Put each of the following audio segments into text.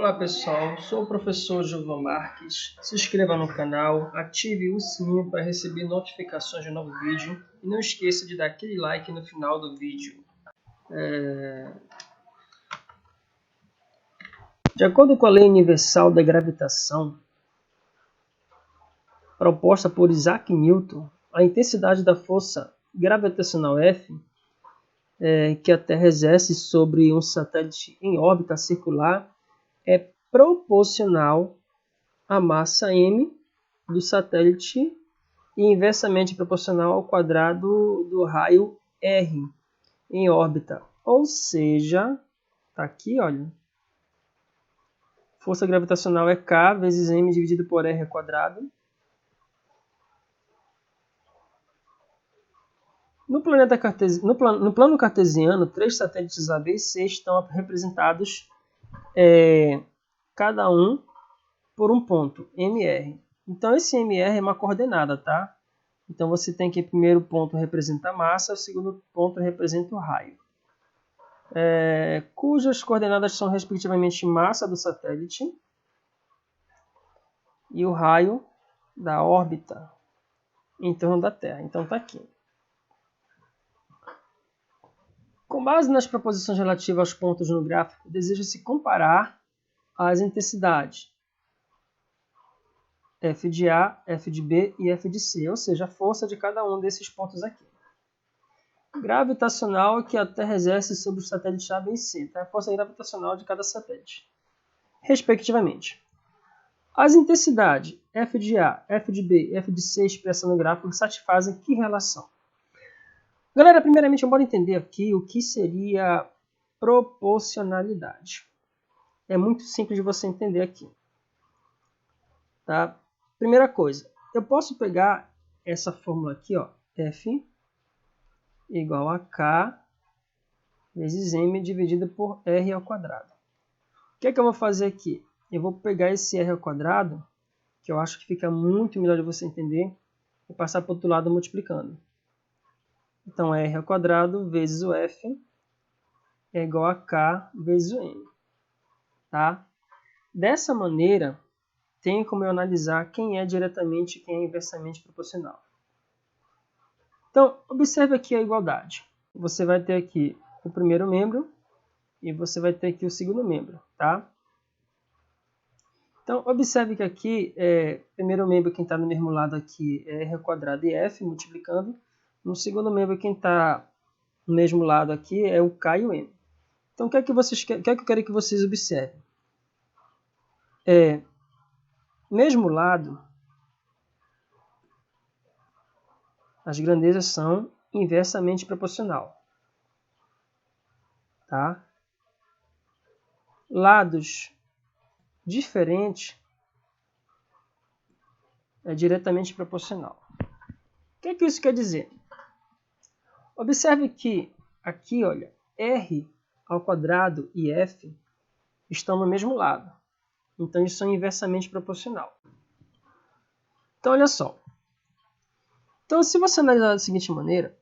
Olá pessoal, sou o professor Gilvan Marques. Se inscreva no canal, ative o sininho para receber notificações de novo vídeo e não esqueça de dar aquele like no final do vídeo. De acordo com a Lei Universal da Gravitação, proposta por Isaac Newton, a intensidade da força gravitacional F que a Terra exerce sobre um satélite em órbita circular é proporcional à massa m do satélite e inversamente proporcional ao quadrado do raio r em órbita. Ou seja, tá aqui, olha, força gravitacional é K vezes m dividido por r ao quadrado. No plano cartesiano, 3 satélites A, B e C estão representados cada um por um ponto, MR. Então, esse MR é uma coordenada, tá? Então, você tem que o primeiro ponto representa a massa, o segundo ponto representa o raio. Cujas coordenadas são, respectivamente, massa do satélite e o raio da órbita em torno da Terra. Então, está aqui. Com base nas proposições relativas aos pontos no gráfico, deseja-se comparar as intensidades F de A, F de B e F de C, ou seja, a força de cada um desses pontos aqui. Gravitacional que a Terra exerce sobre os satélites A, B e C, tá? A força gravitacional de cada satélite, respectivamente. As intensidades F de A, F de B e F de C expressas no gráfico satisfazem que relação? Galera, primeiramente, bora entender aqui o que seria proporcionalidade. É muito simples de você entender aqui. Tá? Primeira coisa, eu posso pegar essa fórmula aqui, ó, F igual a K vezes M dividido por R ao quadrado. O que é que eu vou fazer aqui? Eu vou pegar esse R ao quadrado, que eu acho que fica muito melhor de você entender, e passar para o outro lado multiplicando. Então, R ao quadrado vezes o F é igual a K vezes o M. Tá? Dessa maneira, tem como eu analisar quem é diretamente e quem é inversamente proporcional. Então, observe aqui a igualdade. Você vai ter aqui o primeiro membro e você vai ter aqui o segundo membro, tá? Então, observe que aqui, primeiro membro, quem está no mesmo lado aqui é R ao quadrado e F, multiplicando. No segundo membro, quem está no mesmo lado aqui é o K e o M. Então, o que é que eu quero que vocês observem? Mesmo lado, as grandezas são inversamente proporcional. Tá? Lados diferentes é diretamente proporcional. O que é que isso quer dizer? Observe que aqui, olha, R ao quadrado e F estão no mesmo lado. Então, eles são inversamente proporcional. Então, olha só. Então, se você analisar da seguinte maneira,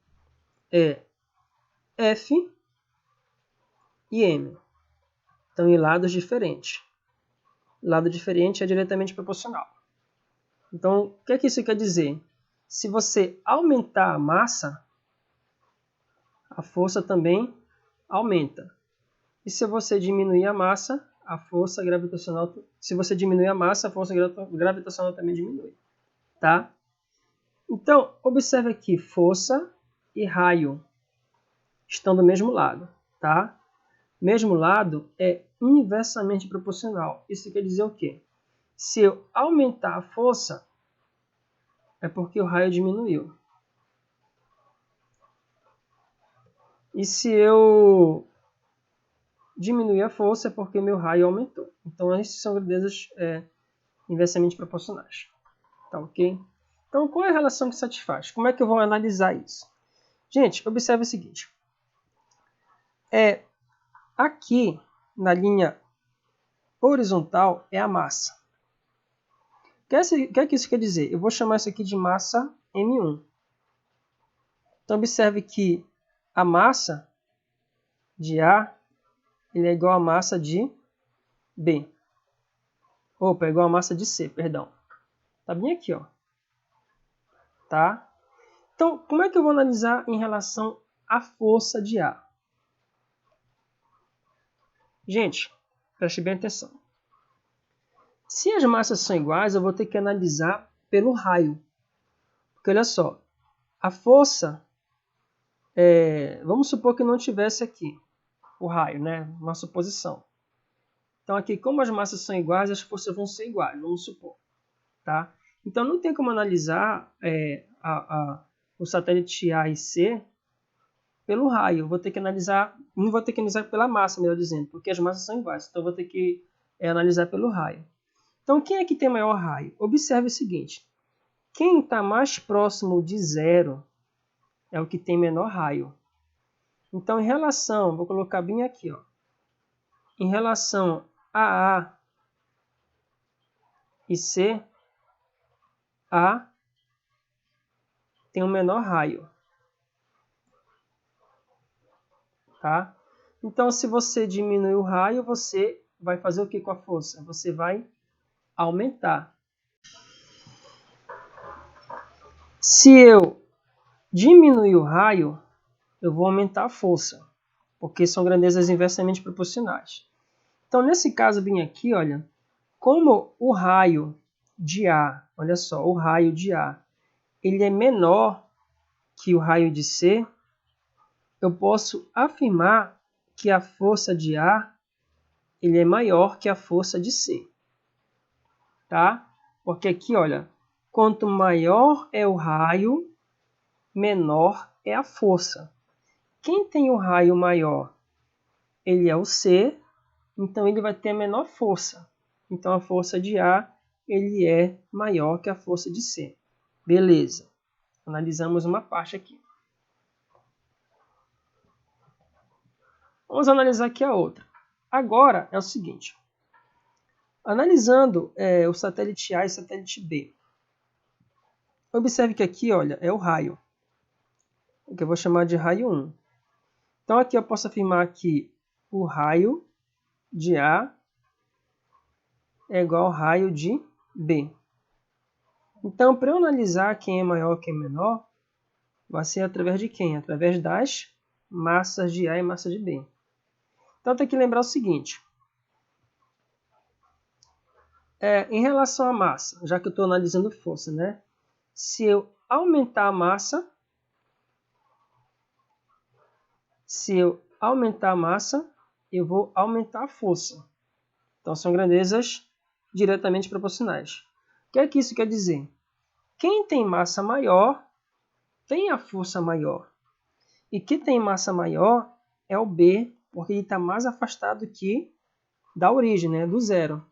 F e M estão em lados diferentes. Lado diferente é diretamente proporcional. Então, o que é que isso quer dizer? Se você aumentar a massa, a força também aumenta. E se você diminuir a massa, a força gravitacional, gravitacional também diminui, tá? Então, observe aqui, força e raio estão do mesmo lado, tá? Mesmo lado é inversamente proporcional. Isso quer dizer o quê? Se eu aumentar a força, é porque o raio diminuiu. E se eu diminuir a força, é porque meu raio aumentou. Então, essas são grandezas inversamente proporcionais. Tá ok? Então, qual é a relação que satisfaz? Como é que eu vou analisar isso? Gente, observe o seguinte. Aqui, na linha horizontal, é a massa. O que é que isso quer dizer? Eu vou chamar isso aqui de massa M1. Então, observe que a massa de A ele é igual à massa de B. Opa, igual a massa de C, perdão. Tá bem aqui, ó. Tá? Então, como é que eu vou analisar em relação à força de A? Gente, preste bem atenção. Se as massas são iguais, eu vou ter que analisar pelo raio. Porque olha só, a força, vamos supor que não tivesse aqui o raio, né? Uma suposição. Então aqui, como as massas são iguais, as forças vão ser iguais, vamos supor. Tá? Então não tem como analisar o satélite A e C pelo raio. Eu vou ter que analisar, não vou ter que analisar pela massa, melhor dizendo, porque as massas são iguais. Então eu vou ter que analisar pelo raio. Então quem é que tem maior raio? Observe o seguinte. Quem está mais próximo de zero é o que tem menor raio. Então, em relação, vou colocar bem aqui, ó, em relação a A e C, A tem um menor raio. Tá? Então, se você diminui o raio, você vai fazer o que com a força? Você vai aumentar. Se eu diminuir o raio, eu vou aumentar a força, porque são grandezas inversamente proporcionais. Então, nesse caso, bem aqui, olha, como o raio de A, olha só, o raio de A, ele é menor que o raio de C, eu posso afirmar que a força de A ele é maior que a força de C. Tá? Porque aqui, olha, quanto maior é o raio, menor é a força. Quem tem o raio maior? Ele é o C, então ele vai ter a menor força. Então a força de A ele é maior que a força de C. Beleza. Analisamos uma parte aqui. Vamos analisar aqui a outra. Agora é o seguinte. Analisando o satélite A e o satélite B. Observe que aqui, olha, é o raio. Que eu vou chamar de raio 1. Então aqui eu posso afirmar que o raio de A é igual ao raio de B. Então, para eu analisar quem é maior e quem é menor, vai ser através de quem? Através das massas de A e massa de B. Então tem que lembrar o seguinte. Em relação à massa, já que eu estou analisando força, né? Se eu aumentar a massa, eu vou aumentar a força. Então são grandezas diretamente proporcionais. O que é que isso quer dizer? Quem tem massa maior tem a força maior. E quem tem massa maior é o B, porque ele está mais afastado que da origem, né? Do zero.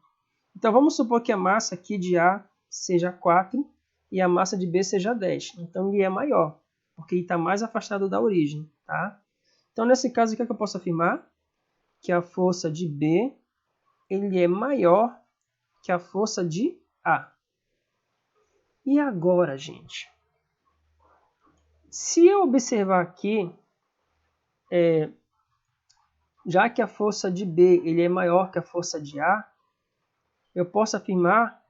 Então vamos supor que a massa aqui de A seja 4 e a massa de B seja 10. Então ele é maior, porque ele está mais afastado da origem. Tá? Então nesse caso, o que é que eu posso afirmar? Que a força de B ele é maior que a força de A. E agora, gente? Se eu observar aqui, já que a força de B ele é maior que a força de A, eu posso afirmar,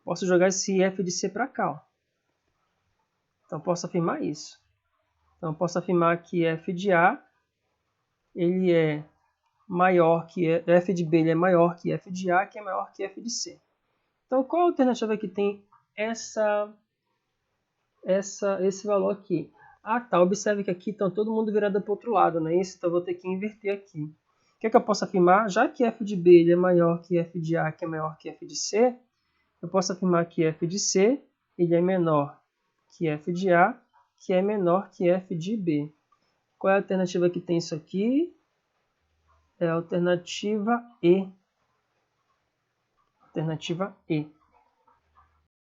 posso jogar esse F de C para cá. Ó. Então, posso afirmar isso. Então, posso afirmar que F de A ele é maior que F de B ele é maior que F de A, que é maior que F de C. Então, qual a alternativa que tem esse valor aqui? Ah, tá. Observe que aqui está todo mundo virado para o outro lado, não é isso? Então, eu vou ter que inverter aqui. O que é que eu posso afirmar? Já que F de B ele é maior que F de A, que é maior que F de C, eu posso afirmar que F de C ele é menor que F de A, que é menor que F de B. Qual é a alternativa que tem isso aqui? É a alternativa E. Alternativa E.